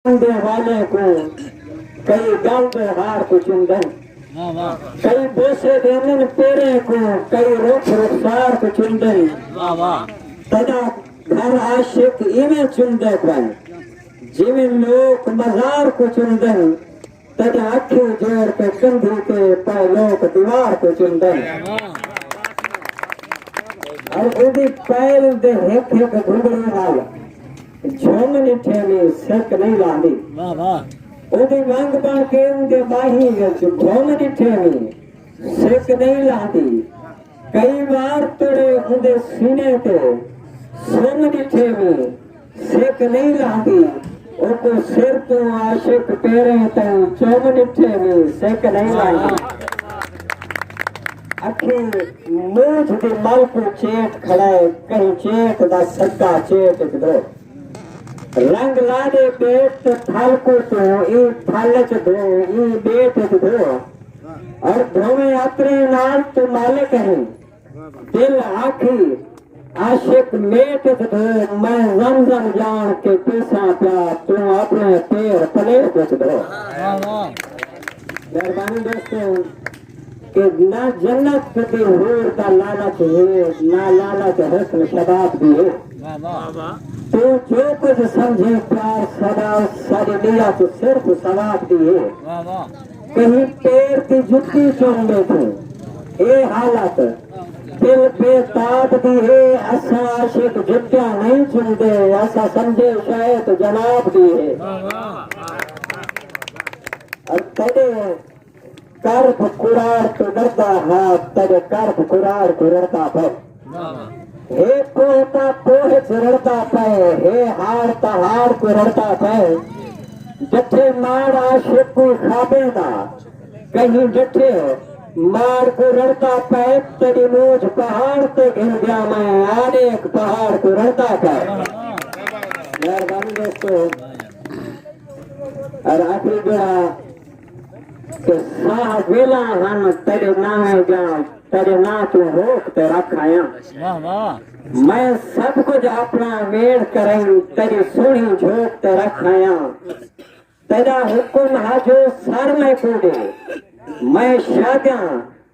چندے والے کو کئی گاؤں ہار کو چندن کئی بوسے دینن پیرے کو کئی رخ رخسار کو چندن تدا گھر عاشق ایویں چندے پن جویں لوگ مزار کو چندن تدا اکھی جوڑ کے کندھی کے پے لوگ دیوار کو چندن اور اودی پیل دے ہک ہک گھنگڑی نال جھوم نٹھے میں سک نہیں لاندی اودی وانگ بن کے اندے باہی وچ گھوم نٹھے میں سک نہیں لاندی کئی بار تڑے اندے سینے تے سوم نٹھے میں سک نہیں لاندی او کو سر تو عاشق پیرے تے چوم نٹھے میں سک نہیں لاندی اکھی موجھ دی مل کو چیٹ کھڑائے کہیں چیٹ دا صدقہ چیٹ دو رنگ لا دے پیٹ تھل کو تو ای تھل چ دو ای بیٹ چ دو اور دھویں اپنے نال تو مالک ہیں دل آکھی عاشق میٹ چ دو میں زمزم جان کے پیسا پیا تو اپنے پیر پلیٹ چ دو مہربانی دوستو کہ نہ جنت کبھی حور کا لالچ ہے نہ لالچ حسن شباب بھی ہے تو جو کچھ سمجھے پیار سدا ساری نیت صرف ثواب دی ہے کہیں پیر کی جتی چون بیٹھے اے حالت دل بے تاب دی ہے ایسا عاشق جتیاں نہیں چن دے ایسا سمجھے شاید جناب دی ہے اور تیرے کرب قرار تو ڈرتا ہاتھ تیرے کرب قرار کو رڑتا پہ ہے کوتا پوہچ رڑتا پہ ہے ہارتا ہار کو رڑتا پہ جٹھے مار عاشق کو خوابے دا کہیں جٹھے مار کو رڑتا پہ تیری موج پہاڑ تے گھر گیا میں آنے ایک پہاڑ کو رڑتا پہ مہربانی دوستو اور آخری جڑا کہ ساہ ویلا ہن تیرے نامے جان تیرے نا تو روک تے رکھایا میں سب کچھ اپنا ویڑ کریں تیری سونی جھوک تے رکھایا تیرا حکم حجو سر میں کودے میں شادیاں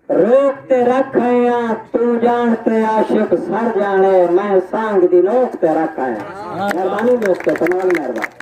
روک تے رکھایا تو جانتے عاشق سر جانے میں سانگ دی نوک تے رکھایا مہربانی دوستو تمام مہربانی